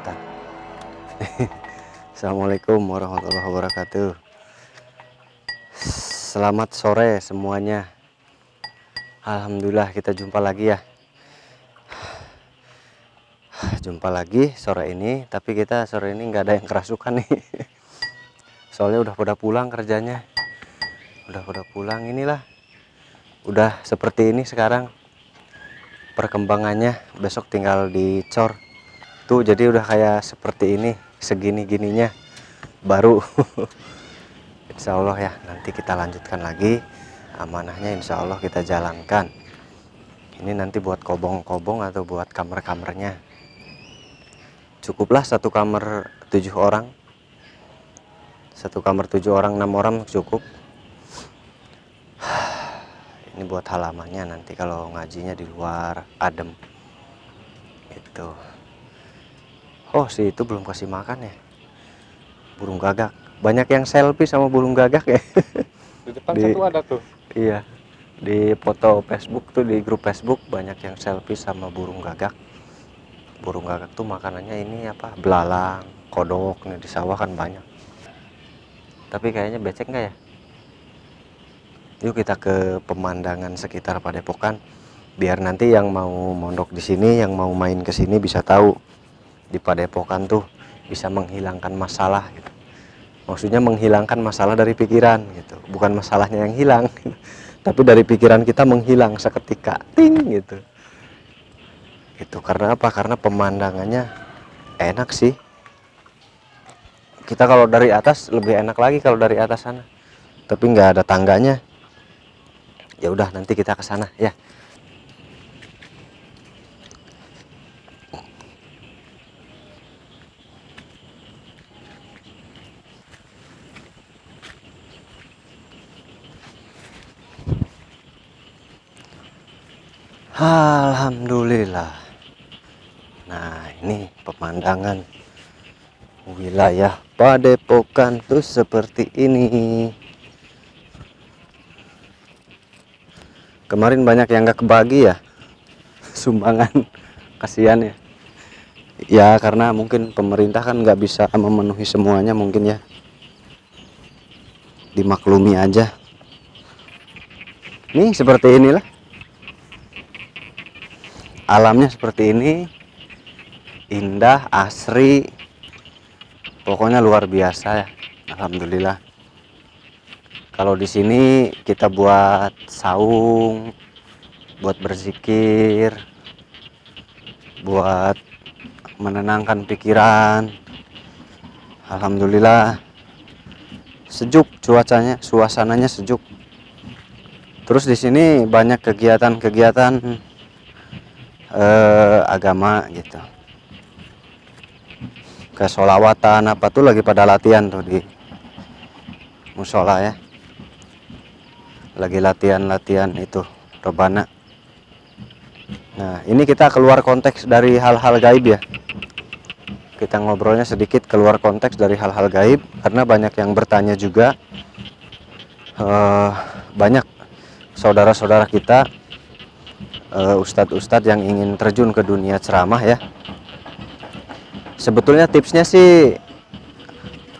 kelihatan. Assalamualaikum warahmatullahi wabarakatuh. Selamat sore semuanya. Alhamdulillah kita jumpa lagi ya. Jumpa lagi sore ini, tapi kita sore ini nggak ada yang kerasukan nih. Soalnya udah pada pulang kerjanya. Udah pada pulang, inilah. Udah seperti ini sekarang. Perkembangannya besok tinggal dicor. Tuh jadi udah kayak seperti ini, segini-gininya baru. Insya Allah ya, nanti kita lanjutkan lagi. Amanahnya insya Allah kita jalankan. Ini nanti buat kobong-kobong atau buat kamar-kamarnya. Cukuplah satu kamar 7 orang. Satu kamar 7 orang, 6 orang cukup. Ini buat halamannya nanti kalau ngajinya di luar adem. Itu. Oh, si itu belum kasih makan ya. Burung gagak. Banyak yang selfie sama burung gagak ya. Di depan satu ada tuh. Iya. Di foto Facebook tuh, di grup Facebook banyak yang selfie sama burung gagak. Burung gagak tuh makanannya ini apa? Belalang, kodok. Nih di sawah kan banyak. Tapi kayaknya becek nggak ya? Yuk kita ke pemandangan sekitar Padepokan, biar nanti yang mau mondok di sini, yang mau main ke sini bisa tahu di Padepokan tuh bisa menghilangkan masalah gitu. Maksudnya menghilangkan masalah dari pikiran gitu. Bukan masalahnya yang hilang, tapi dari pikiran kita menghilang seketika, ting gitu. Itu karena apa? Karena pemandangannya enak sih. Kita kalau dari atas lebih enak lagi kalau dari atas sana. Tapi nggak ada tangganya. Ya udah nanti kita ke sana ya. Alhamdulillah. Nah, ini pemandangan wilayah Padepokan tuh seperti ini. Kemarin banyak yang nggak kebagi ya sumbangan, kasihan ya. Ya karena mungkin pemerintah kan nggak bisa memenuhi semuanya mungkin ya. Dimaklumi aja. Nih seperti inilah. Alamnya seperti ini. Indah, asri. Pokoknya luar biasa ya. Alhamdulillah. Kalau di sini kita buat saung, buat berzikir, buat menenangkan pikiran. Alhamdulillah sejuk cuacanya, suasananya sejuk. Terus di sini banyak kegiatan-kegiatan agama gitu. Kesolawatan apa tuh lagi pada latihan tuh di musola ya. Lagi latihan-latihan itu rebana. Nah ini kita keluar konteks dari hal-hal gaib ya. Kita ngobrolnya sedikit keluar konteks dari hal-hal gaib karena banyak yang bertanya juga. Banyak saudara-saudara kita, ustadz-ustadz yang ingin terjun ke dunia ceramah ya. Sebetulnya tipsnya sih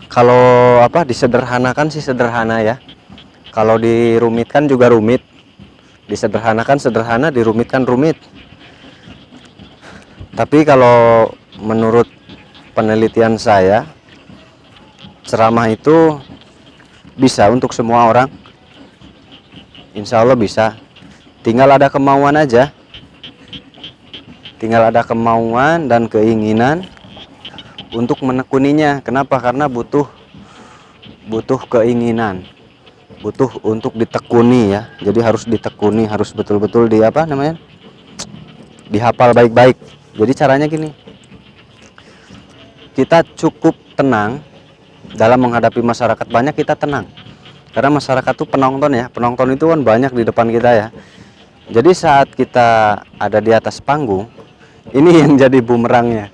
kalau apa disederhanakan sih sederhana ya. Kalau dirumitkan juga rumit. Disederhanakan sederhana, dirumitkan rumit. Tapi kalau menurut penelitian saya, ceramah itu bisa untuk semua orang. Insya Allah bisa. Tinggal ada kemauan aja. Tinggal ada kemauan dan keinginan untuk menekuninya. Kenapa? Karena butuh keinginan. Butuh untuk ditekuni ya. Jadi harus ditekuni, harus betul-betul di apa namanya? Dihafal baik-baik. Jadi caranya gini. Kita cukup tenang dalam menghadapi masyarakat banyak, kita tenang. Karena masyarakat itu penonton ya. Penonton itu kan banyak di depan kita ya. Jadi saat kita ada di atas panggung, ini yang jadi bumerangnya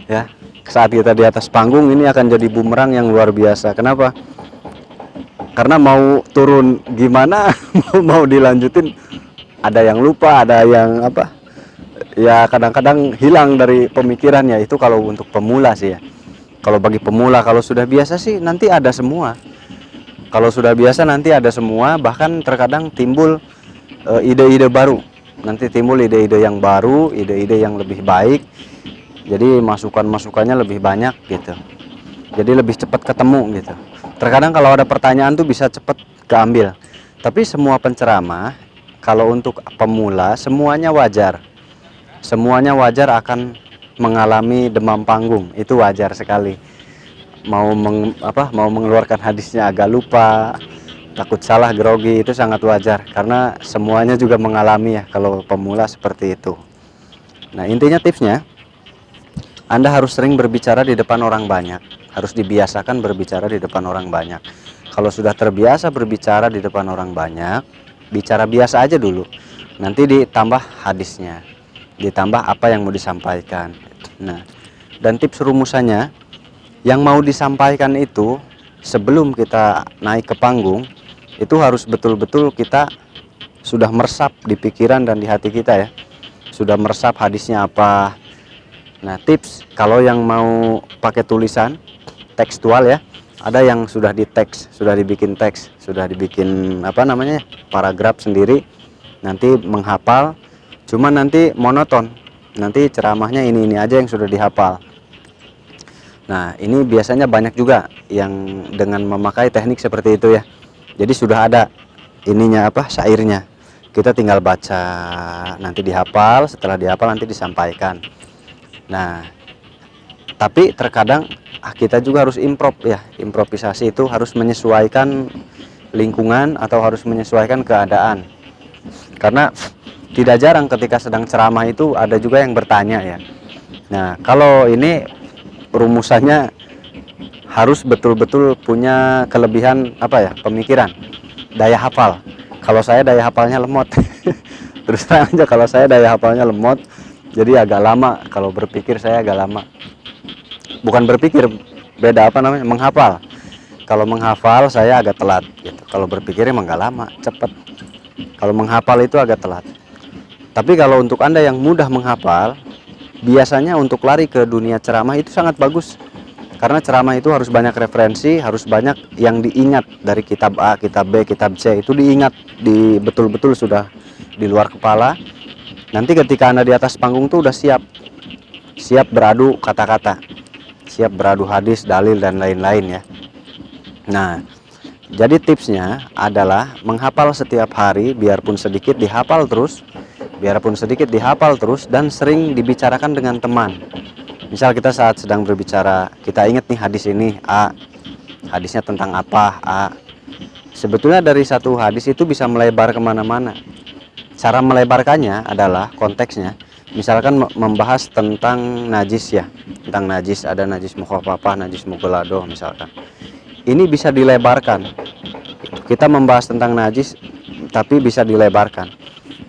ya. Saat kita di atas panggung ini akan jadi bumerang yang luar biasa. Kenapa? Karena mau turun gimana, mau dilanjutin, ada yang lupa, ada yang apa, ya kadang-kadang hilang dari pemikirannya. Itu kalau untuk pemula sih ya. Kalau bagi pemula, kalau sudah biasa sih nanti ada semua. Kalau sudah biasa nanti ada semua, bahkan terkadang timbul ide-ide baru. Nanti timbul ide-ide yang baru, ide-ide yang lebih baik. Jadi masukan-masukannya lebih banyak gitu. Jadi lebih cepat ketemu gitu. Terkadang kalau ada pertanyaan tuh bisa cepat keambil. Tapi semua penceramah, kalau untuk pemula semuanya wajar. Semuanya wajar akan mengalami demam panggung, itu wajar sekali. Mau mau mengeluarkan hadisnya agak lupa, takut salah, grogi, itu sangat wajar karena semuanya juga mengalami ya kalau pemula seperti itu. Nah, intinya tipsnya Anda harus sering berbicara di depan orang banyak, harus dibiasakan berbicara di depan orang banyak. Kalau sudah terbiasa berbicara di depan orang banyak, bicara biasa aja dulu. Nanti ditambah hadisnya, ditambah apa yang mau disampaikan. Nah, dan tips rumusannya, yang mau disampaikan itu sebelum kita naik ke panggung, itu harus betul-betul kita sudah meresap di pikiran dan di hati kita ya. Sudah meresap hadisnya apa. Nah, tips kalau yang mau pakai tulisan tekstual ya, ada yang sudah di teks, sudah dibikin teks, sudah dibikin paragraf sendiri, nanti menghafal, cuma nanti monoton, nanti ceramahnya ini aja yang sudah dihafal. Nah, ini biasanya banyak juga yang dengan memakai teknik seperti itu ya. Jadi sudah ada ininya syairnya, kita tinggal baca, nanti dihafal, setelah dihafal nanti disampaikan. Nah, tapi terkadang kita juga harus improvisasi itu harus menyesuaikan lingkungan atau harus menyesuaikan keadaan. Karena tidak jarang ketika sedang ceramah itu ada juga yang bertanya ya. Nah, kalau ini rumusannya harus betul-betul punya kelebihan pemikiran, daya hafal. Kalau saya daya hafalnya lemot. Terus terang aja, kalau saya daya hafalnya lemot, jadi agak lama kalau berpikir, saya agak lama. Bukan berpikir, beda menghafal. Kalau menghafal saya agak telat gitu. Kalau berpikir emang gak lama, cepet. Kalau menghafal itu agak telat. Tapi kalau untuk Anda yang mudah menghafal, biasanya untuk lari ke dunia ceramah itu sangat bagus. Karena ceramah itu harus banyak referensi, harus banyak yang diingat dari kitab A, kitab B, kitab C, itu diingat, betul-betul sudah di luar kepala. Nanti ketika Anda di atas panggung tuh udah siap beradu kata-kata, siap beradu hadis, dalil dan lain-lain ya. Nah, jadi tipsnya adalah menghafal setiap hari, biarpun sedikit dihafal terus, dan sering dibicarakan dengan teman. Misal kita saat sedang berbicara, kita ingat nih hadis ini A, hadisnya tentang apa A. Sebetulnya dari satu hadis itu bisa melebar kemana-mana. Cara melebarkannya adalah konteksnya. Misalkan membahas tentang najis ya, tentang najis, ada najis mukhafafah, najis mughalladhah misalkan. Ini bisa dilebarkan. Kita membahas tentang najis, tapi bisa dilebarkan.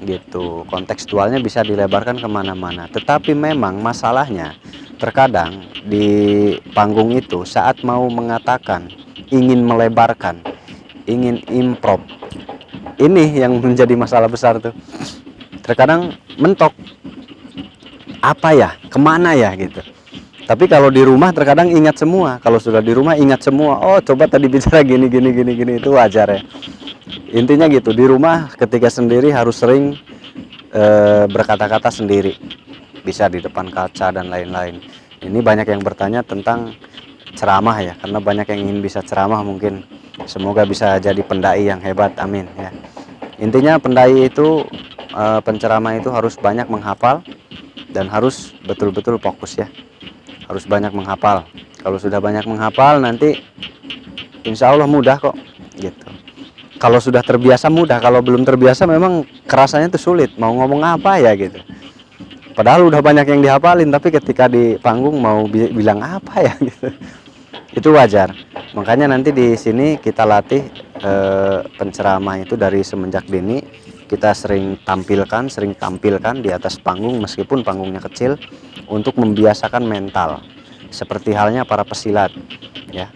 Gitu, kontekstualnya bisa dilebarkan kemana-mana. Tetapi memang masalahnya terkadang di panggung itu saat mau mengatakan, ingin melebarkan, ingin improv, ini yang menjadi masalah besar tuh. Terkadang mentok, kemana ya gitu. Tapi kalau di rumah terkadang ingat semua. Kalau sudah di rumah ingat semua. Oh, coba tadi bicara gini, itu wajar ya. Intinya gitu, di rumah ketika sendiri harus sering berkata-kata sendiri. Bisa di depan kaca dan lain-lain. Ini banyak yang bertanya tentang ceramah ya, karena banyak yang ingin bisa ceramah mungkin. Semoga bisa jadi pendai yang hebat, amin ya. Intinya pendai itu, penceramah itu harus banyak menghafal dan harus betul-betul fokus ya. Harus banyak menghafal. Kalau sudah banyak menghafal nanti insya Allah mudah kok gitu. Kalau sudah terbiasa mudah, kalau belum terbiasa memang kerasanya tuh sulit, mau ngomong apa ya gitu. Padahal udah banyak yang dihafalin, tapi ketika di panggung mau bilang apa ya gitu. Itu wajar. Makanya nanti di sini kita latih penceramah itu dari semenjak dini. Kita sering tampilkan di atas panggung meskipun panggungnya kecil, untuk membiasakan mental. Seperti halnya para pesilat ya,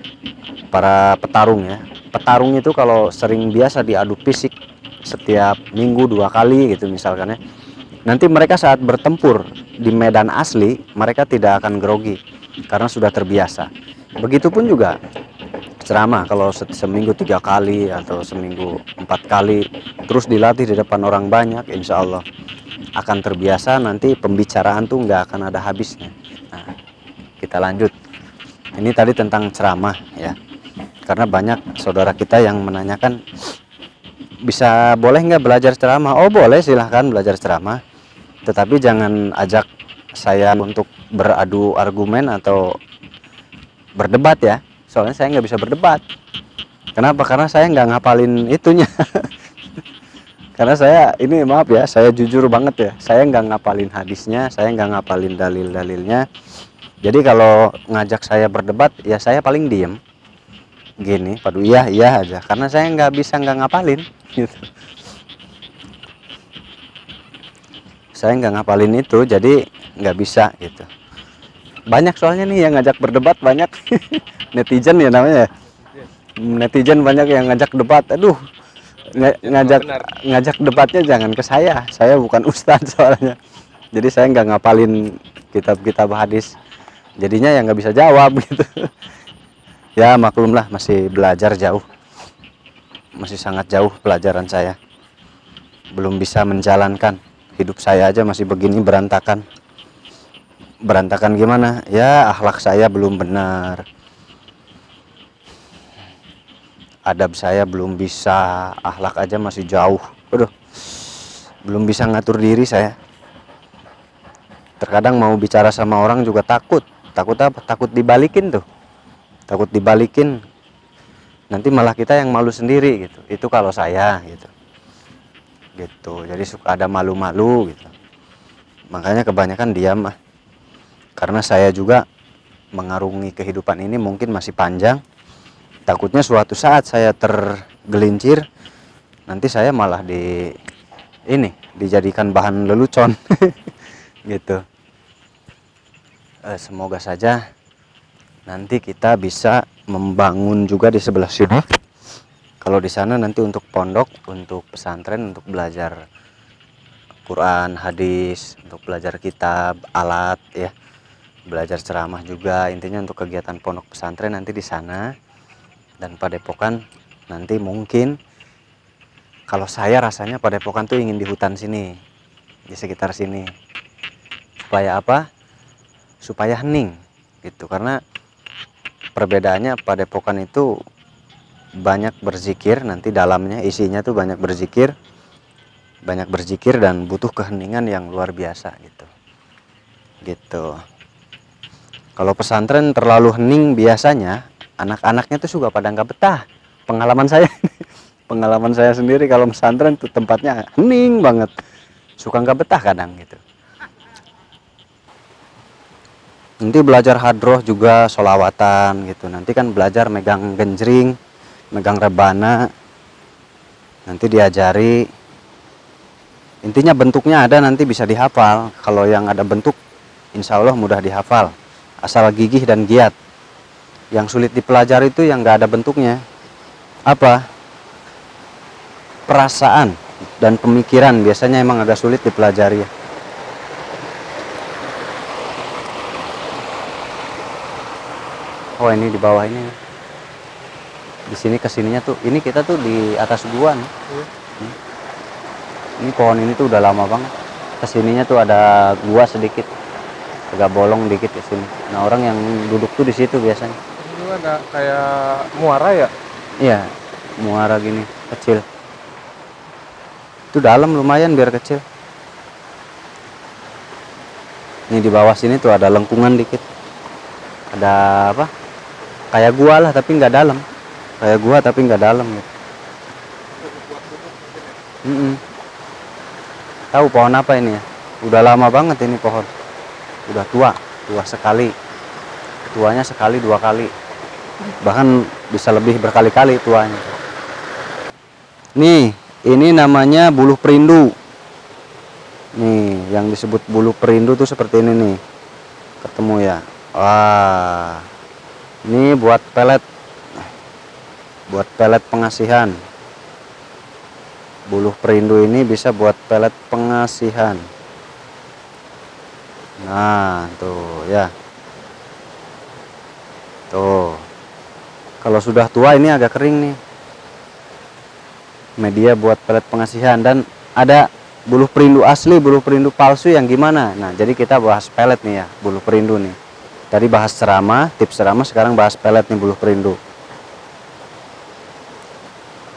para petarung ya. Petarung itu kalau sering biasa diadu fisik setiap minggu 2 kali gitu misalkan ya, Nanti mereka saat bertempur di medan asli, mereka tidak akan grogi karena sudah terbiasa. Begitupun juga ceramah, kalau seminggu 3 kali atau seminggu 4 kali terus dilatih di depan orang banyak, insya Allah akan terbiasa. Nanti pembicaraan tuh nggak akan ada habisnya. Nah, kita lanjut. Ini tadi tentang ceramah ya, karena banyak saudara kita yang menanyakan, bisa boleh nggak belajar ceramah? Oh boleh, silahkan belajar ceramah, tetapi jangan ajak saya untuk beradu argumen atau berdebat ya, soalnya saya nggak bisa berdebat. Kenapa? Karena saya nggak ngapalin itunya. Karena saya ini, maaf ya, saya jujur banget ya, saya nggak ngapalin hadisnya, saya nggak ngapalin dalil-dalilnya. Jadi kalau ngajak saya berdebat ya saya paling diem gini, padu iya iya aja, karena saya nggak bisa nggak ngapalin gitu. Saya nggak ngapalin itu, jadi nggak bisa gitu. Banyak soalnya nih yang ngajak berdebat, banyak. Netizen ya namanya, netizen banyak yang ngajak debat. Aduh, ngajak debatnya jangan ke saya bukan ustadz soalnya. Jadi saya nggak ngapalin kitab-kitab hadis, jadinya ya nggak bisa jawab gitu. Ya maklumlah, masih belajar jauh, masih sangat jauh pelajaran saya, belum bisa menjalankan. Hidup saya aja masih begini, berantakan. Berantakan gimana? Ya akhlak saya belum benar, adab saya belum bisa, akhlak aja masih jauh. Aduh, belum bisa ngatur diri saya. Terkadang mau bicara sama orang juga takut. Takut apa? Takut dibalikin tuh. Takut dibalikin, nanti malah kita yang malu sendiri gitu. Itu kalau saya gitu. Jadi suka ada malu-malu gitu. Makanya kebanyakan diam ah. Karena saya juga mengarungi kehidupan ini mungkin masih panjang. Takutnya suatu saat saya tergelincir, nanti saya malah dijadikan bahan lelucon. Gitu. Semoga saja nanti kita bisa membangun juga di sebelah sini. Kalau di sana nanti untuk pondok, untuk pesantren, untuk belajar Quran, hadis, untuk belajar kitab, alat ya, belajar ceramah juga. Intinya untuk kegiatan pondok pesantren nanti di sana. Dan padepokan nanti mungkin, kalau saya rasanya padepokan tuh ingin di hutan sini, di sekitar sini. Supaya apa? Supaya hening gitu. Karena perbedaannya padepokan itu banyak berzikir, nanti dalamnya isinya tuh banyak berzikir dan butuh keheningan yang luar biasa gitu. Kalau pesantren terlalu hening, biasanya anak-anaknya tuh juga pada nggak betah. Pengalaman saya pengalaman saya sendiri, kalau pesantren tuh tempatnya hening banget, suka nggak betah kadang gitu. Nanti belajar hadroh juga, sholawatan gitu. Nanti kan belajar megang genjring, megang rebana, nanti diajari. Intinya bentuknya ada, nanti bisa dihafal. Kalau yang ada bentuk, insya Allah mudah dihafal, asal gigih dan giat. Yang sulit dipelajari itu yang nggak ada bentuknya. Apa? Perasaan dan pemikiran biasanya emang agak sulit dipelajari ya. Oh ini di bawah ini, di sini kesininya tuh, ini kita tuh di atas gua nih. Ini pohon ini tuh udah lama banget. Kesininya tuh ada gua sedikit, agak bolong dikit ke sini. Nah orang yang duduk tuh di situ biasanya. Itu ada kayak muara ya? Iya, muara gini kecil. Itu dalam lumayan biar kecil. Ini di bawah sini tuh ada lengkungan dikit. Ada apa? Kayak gua lah tapi nggak dalam. Kayak gua tapi nggak dalam gitu. Tahu pohon apa ini ya? Udah lama banget ini pohon. Udah tua sekali. Tuanya sekali 2 kali. Bahkan bisa lebih berkali-kali tuanya. Nih, ini namanya buluh perindu. Nih, yang disebut buluh perindu tuh seperti ini nih. Ketemu ya? Wah. Ini buat pelet. Buat pelet pengasihan. Buluh perindu ini bisa buat pelet pengasihan. Nah, tuh ya. Tuh. Kalau sudah tua ini agak kering nih. Media buat pelet pengasihan. Dan ada buluh perindu asli, buluh perindu palsu yang gimana. Nah, jadi kita bahas pelet nih ya, buluh perindu nih. Tadi bahas ceramah, tips ceramah, sekarang bahas pelet nih, buluh perindu.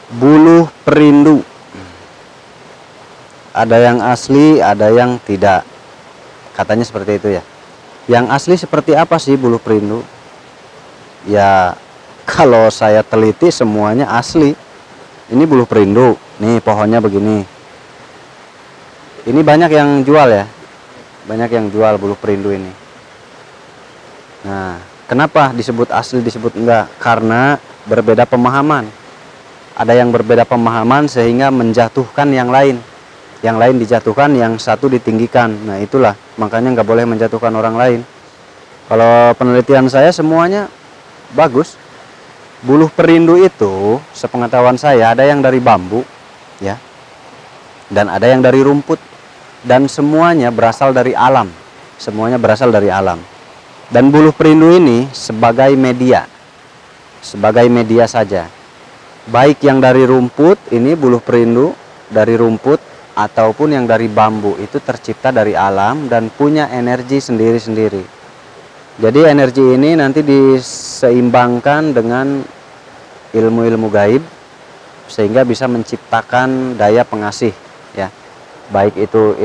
Buluh perindu. Ada yang asli, ada yang tidak. Katanya seperti itu ya. Yang asli seperti apa sih buluh perindu? Ya, kalau saya teliti semuanya asli. Ini buluh perindu. Nih pohonnya begini. Ini banyak yang jual ya. Banyak yang jual buluh perindu ini. Nah, kenapa disebut asli disebut enggak? Karena berbeda pemahaman. Ada yang berbeda pemahaman sehingga menjatuhkan yang lain. Yang lain dijatuhkan, yang satu ditinggikan. Nah, itulah makanya nggak boleh menjatuhkan orang lain. Kalau penelitian saya semuanya bagus. Buluh perindu itu sepengetahuan saya ada yang dari bambu ya, dan ada yang dari rumput, dan semuanya berasal dari alam. Semuanya berasal dari alam. Dan buluh perindu ini sebagai media saja. Baik yang dari rumput, ini buluh perindu dari rumput, ataupun yang dari bambu, itu tercipta dari alam dan punya energi sendiri-sendiri. Jadi energi ini nanti diseimbangkan dengan ilmu-ilmu gaib sehingga bisa menciptakan daya pengasih ya. Baik itu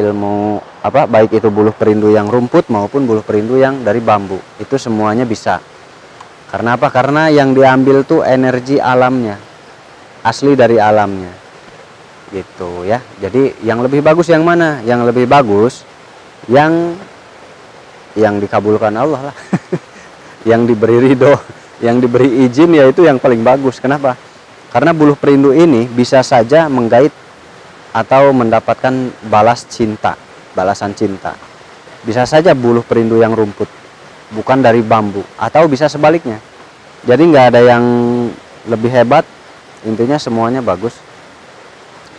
baik itu buluh perindu yang rumput maupun buluh perindu yang dari bambu. Itu semuanya bisa. Karena apa? Karena yang diambil tuh energi alamnya. Asli dari alamnya. Gitu ya. Jadi yang lebih bagus yang mana? Yang lebih bagus yang dikabulkan Allah lah. Yang diberi ridho, yang diberi izin, yaitu yang paling bagus. Kenapa? Karena buluh perindu ini bisa saja menggait atau mendapatkan balasan cinta. Bisa saja buluh perindu yang rumput, bukan dari bambu, atau bisa sebaliknya. Jadi nggak ada yang lebih hebat. Intinya semuanya bagus.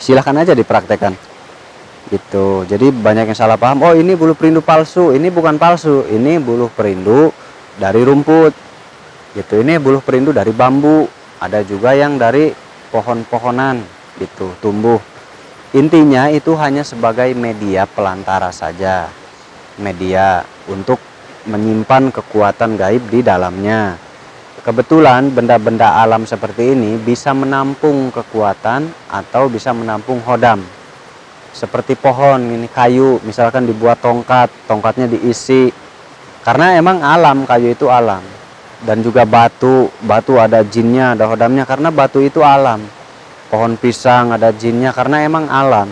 Silahkan aja dipraktekkan gitu. Jadi banyak yang salah paham, oh ini buluh perindu palsu. Ini bukan palsu, ini buluh perindu dari rumput gitu. Ini buluh perindu dari bambu, ada juga yang dari pohon-pohonan gitu, tumbuh. Intinya itu hanya sebagai media pelantara saja, media untuk menyimpan kekuatan gaib di dalamnya. Kebetulan benda-benda alam seperti ini bisa menampung kekuatan atau bisa menampung hodam. Seperti pohon ini, kayu misalkan dibuat tongkatnya diisi. Karena emang alam, kayu itu alam. Dan juga batu ada jinnya, ada hodamnya karena batu itu alam. Pohon pisang ada jinnya karena emang alam.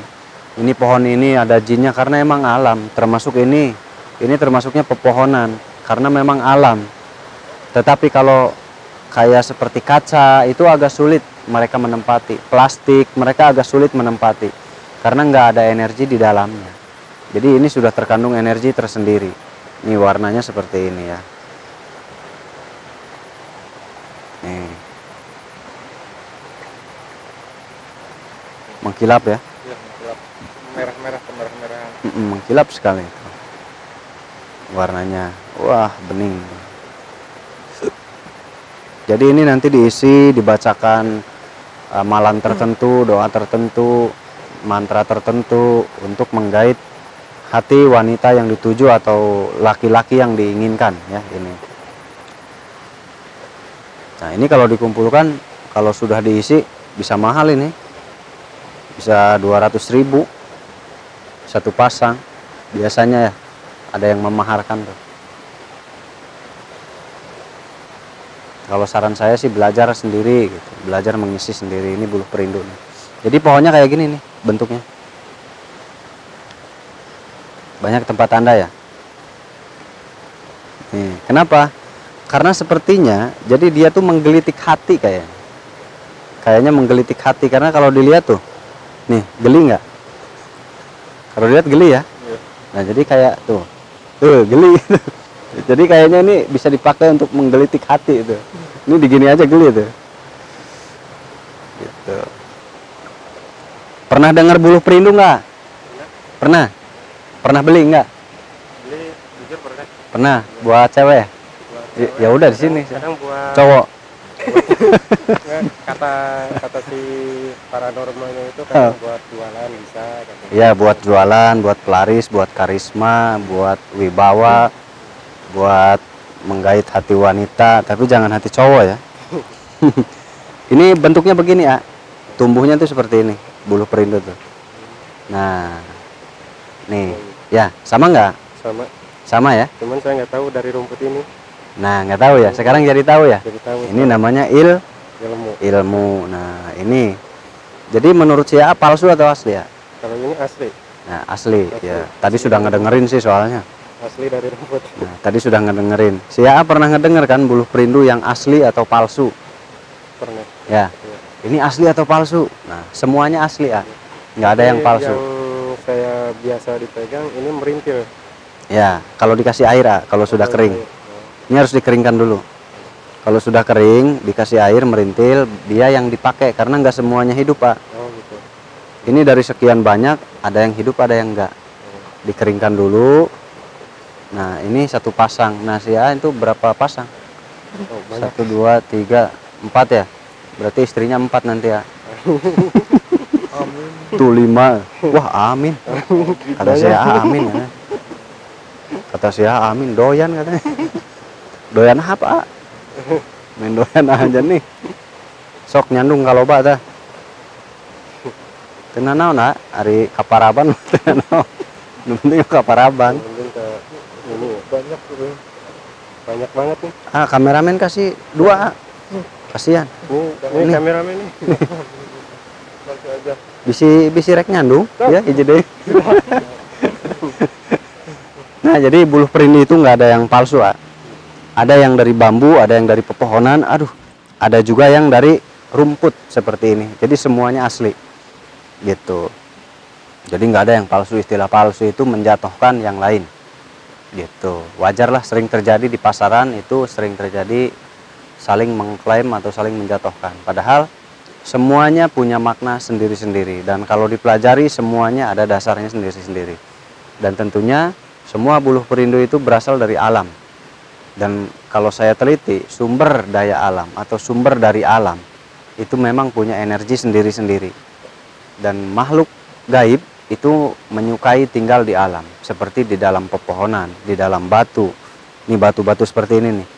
Ini pohon ini ada jinnya karena emang alam. Termasuk ini termasuknya pepohonan karena memang alam. Tetapi kalau kayak seperti kaca itu agak sulit mereka menempati. Plastik mereka agak sulit menempati karena nggak ada energi di dalamnya. Jadi ini sudah terkandung energi tersendiri. Ini warnanya seperti ini ya. Nih. Mengkilap ya. Iya, mengkilap. Merah-merah, kemerah-merahan. Mengkilap sekali. Warnanya, wah bening. Jadi ini nanti diisi, dibacakan amalan tertentu, doa tertentu, mantra tertentu untuk menggait hati wanita yang dituju atau laki-laki yang diinginkan ya ini. Nah ini kalau dikumpulkan, kalau sudah diisi bisa mahal ini, bisa 200.000 satu pasang biasanya ya, ada yang memaharkan tuh. Kalau saran saya sih belajar sendiri gitu, belajar mengisi sendiri. Ini buluh perindu nih. Jadi pohonnya kayak gini nih bentuknya. Banyak tempat tanda ya. Nih, kenapa? Karena sepertinya jadi dia tuh menggelitik hati kayaknya menggelitik hati. Karena kalau dilihat tuh nih, geli nggak? Kalau dilihat geli ya. Nah jadi kayak tuh geli. Jadi kayaknya ini bisa dipakai untuk menggelitik hati itu. Ini digini aja geli tuh. Gitu. Pernah dengar buluh perindu nggak? Pernah? Pernah beli nggak? Beli di Pernah buat cewek? Buat Ya cewek, ya udah di sini. kadang buat Cowok. Nggak, kata si paranormalnya itu kadang buat jualan bisa katanya. Iya, buat jualan, buat pelaris, buat karisma, buat wibawa, buat menggait hati wanita, tapi jangan hati cowok ya. Ini bentuknya begini ya. Tumbuhnya tuh seperti ini, buluh perindu tuh. Nah, nih, ya sama nggak? Sama, Sama ya. cuman saya nggak tahu dari rumput ini, Nah, nggak tahu ya. Sekarang jadi tahu ya. jadi tahu Ini soal namanya ilmu. ilmu. Nah, ini. Jadi menurut saya palsu atau asli ya? Kalau ini asli, Nah, asli Asli. ya. Tadi sudah ngedengerin sih soalnya. asli dari rumput. Nah, tadi sudah ngedengerin. Si AA pernah ngedenger kan buluh perindu yang asli atau palsu? Pernah. Ya. Iya. Ini asli atau palsu? Nah, semuanya asli ya. Nggak ada yang Ini palsu. Yang saya biasa dipegang ini merintil. Ya, kalau dikasih air, ah, kalau sudah Kalau kering. saya- Ini harus dikeringkan dulu. Kalau sudah kering, dikasih air merintil, dia yang dipakai karena nggak semuanya hidup, Pak. Oh gitu. Ini dari sekian banyak, ada yang hidup, ada yang enggak. Dikeringkan dulu. Nah, ini satu pasang. Nah, si A itu berapa pasang? Oh, banyak. 1, 2, 3, 4 ya. Berarti istrinya 4 nanti ya. Amin. Tuh 5. Wah, amin. Kata saya amin ya. Kata saya amin, doyan katanya. Doyan apa? Main doyan aja nih. Sok nyandung kalau dah. Tenan naon nak? Ari kaparaban tenan naon. Nu penting kaparaban. Mungkin ke ini ya. Banyak tuh. Banyak banget nih. Ah, kameramen kasih 2. Kasihan. Ini Nih. kameramen nih. Bantu aja. Bisi rek nyandung ya hiji deui. Nah, jadi buluh perindu itu nggak ada yang palsu, ah. Ada yang dari bambu, ada yang dari pepohonan, aduh. Ada juga yang dari rumput seperti ini. Jadi semuanya asli. Gitu. Jadi nggak ada yang palsu. Istilah palsu itu menjatuhkan yang lain. Gitu. Wajarlah sering terjadi di pasaran, itu sering terjadi saling mengklaim atau saling menjatuhkan. Padahal semuanya punya makna sendiri-sendiri, dan kalau dipelajari semuanya ada dasarnya sendiri-sendiri. Dan tentunya semua buluh perindu itu berasal dari alam. Dan kalau saya teliti, sumber daya alam atau sumber dari alam itu memang punya energi sendiri-sendiri. Dan makhluk gaib itu menyukai tinggal di alam, seperti di dalam pepohonan, di dalam batu. Ini batu-batu seperti ini nih.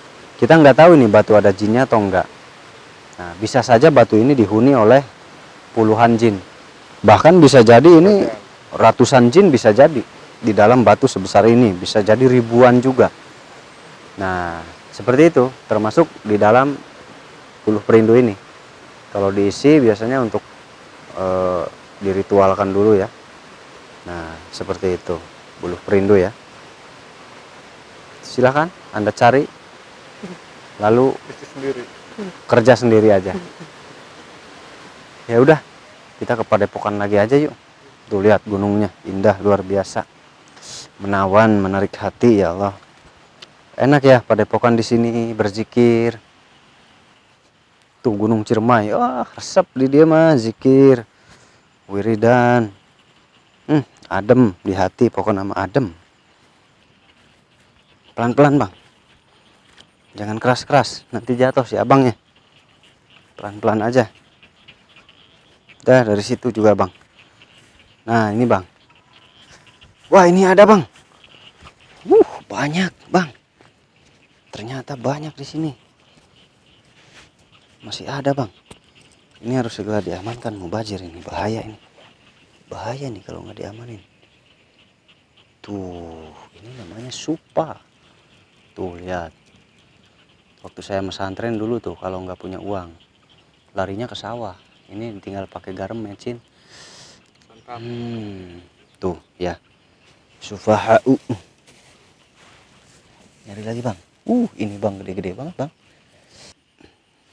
Kita nggak tahu ini batu ada jinnya atau enggak. Nah, bisa saja batu ini dihuni oleh puluhan jin. Bahkan bisa jadi ini ratusan jin bisa jadi di dalam batu sebesar ini, bisa jadi ribuan juga. Nah, seperti itu, termasuk di dalam buluh perindu ini. Kalau diisi biasanya untuk diritualkan dulu ya. Nah, seperti itu buluh perindu ya. Silahkan Anda cari, lalu Isi sendiri. kerja sendiri aja. Ya udah, kita ke Padepokan lagi aja yuk. Tuh lihat gunungnya, indah luar biasa, menawan, menarik hati ya Allah. Enak ya Padepokan di sini berzikir. Tuh Gunung Ciremai, wah resep di dia mah zikir, wiridan, adem di hati, pokoknya nama adem. Pelan-pelan bang, jangan keras-keras, nanti jatuh si abangnya. Pelan-pelan aja. Dah dari situ juga bang. Nah ini bang, wah ini ada bang. Banyak bang. Ternyata banyak di sini. Masih ada bang. Ini harus segera diamankan, mubazir ini bahaya ini. Bahaya nih kalau nggak diamanin. Tuh, ini namanya supa. Tuh lihat. Waktu saya pesantren dulu tuh kalau nggak punya uang, larinya ke sawah. Ini tinggal pakai garam mecin. Mantap. Tuh ya. Sufaha'u. Nyari lagi bang. Ini bang gede-gede banget bang.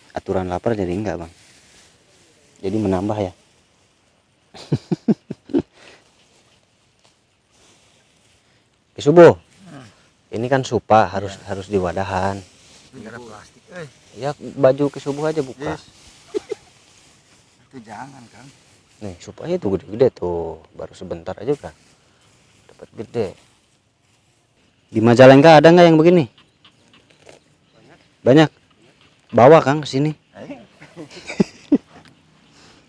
Aturan lapar jadi enggak bang. Jadi menambah ya. Subuh. Ini kan supa harus diwadahan. Negara plastik, Ya baju ke subuh aja buka. Yes. Itu jangan kan. Nih supaya itu gede-gede tuh. Baru sebentar aja udah dapat gede. Di Majalengka ada nggak yang begini? Banyak. Bawa Kang ke sini.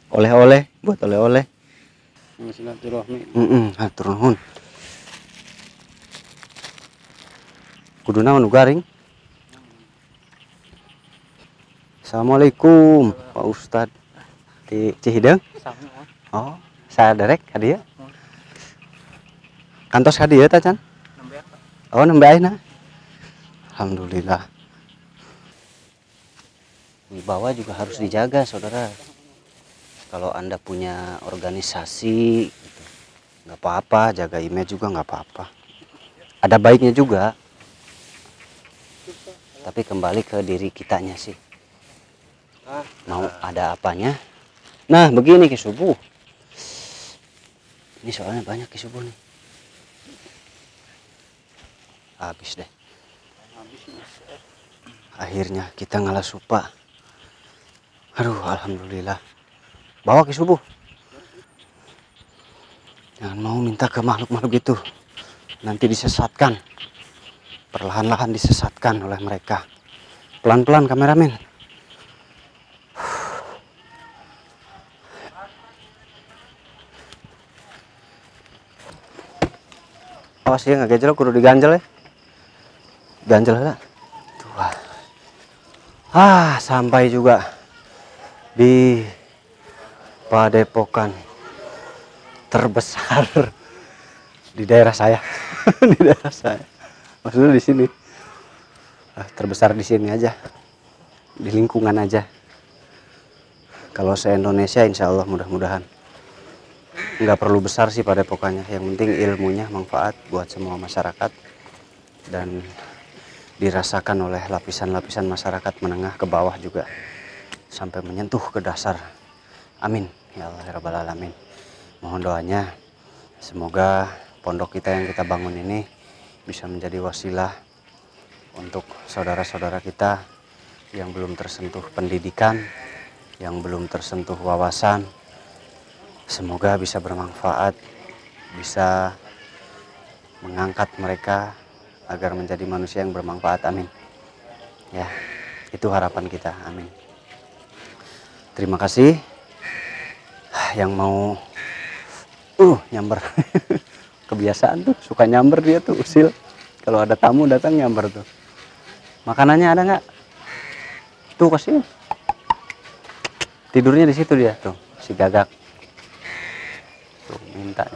Oleh-oleh, buat oleh-oleh. Silaturahmi. Hatur nuhun. Kudu naon nu garing? Assalamualaikum Pak Ustad di Cihideung. Oh, saya derek hadiah. Kantos hadiah ta Can? Oh, nembe ayeuna. Alhamdulillah. Wibawa juga harus dijaga, saudara. Kalau Anda punya organisasi, gitu, nggak apa-apa, jaga image juga nggak apa-apa. Ada baiknya juga. Tapi kembali ke diri kitanya sih. Mau ada apanya? Nah, begini Ki Subuh. Ini soalnya banyak Ki Subuh nih. Habis deh. Akhirnya kita ngalah supa. Aduh, alhamdulillah. Bawa Ki Subuh. Jangan mau minta ke makhluk-makhluk itu. Nanti disesatkan. Perlahan-lahan disesatkan oleh mereka. Pelan-pelan kameramen. Awas ya nggak gejol, kudu diganjel ya. Ganjel lah. Tuh. Sampai juga di padepokan terbesar di daerah saya. Di daerah saya. Maksudnya di sini. Terbesar di sini aja. Di lingkungan aja. Kalau se-Indonesia insya Allah mudah-mudahan. Nggak perlu besar sih padepokannya. Yang penting ilmunya manfaat buat semua masyarakat. Dan dirasakan oleh lapisan-lapisan masyarakat menengah ke bawah juga. Sampai menyentuh ke dasar. Amin. Ya Allah ya Rabbal Alamin. Mohon doanya. Semoga pondok kita yang kita bangun ini bisa menjadi wasilah untuk saudara-saudara kita yang belum tersentuh pendidikan, yang belum tersentuh wawasan. Semoga bisa bermanfaat, bisa mengangkat mereka agar menjadi manusia yang bermanfaat. Amin. Ya, itu harapan kita. Amin. Terima kasih yang mau nyamber. Kebiasaan tuh suka nyamber dia tuh usil. Kalau ada tamu datang nyamber tuh. Makanannya ada nggak? Tuh kasih. Tidurnya di situ dia tuh, si gagak. Tuh minta.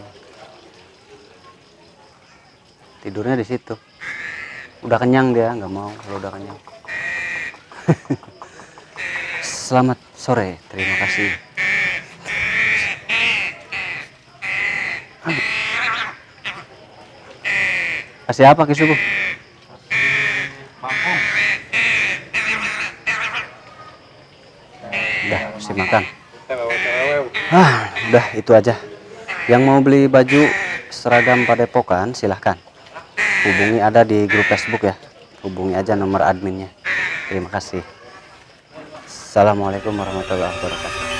Tidurnya di situ. Udah kenyang dia, nggak mau kalau udah kenyang. Selamat sore, terima kasih. Kasih apa Ki Subuh? Udah, mesti makan. Udah itu aja. Yang mau beli baju seragam padepokan silahkan. Hubungi ada di grup Facebook ya. Hubungi aja nomor adminnya. Terima kasih. Assalamualaikum warahmatullahi wabarakatuh.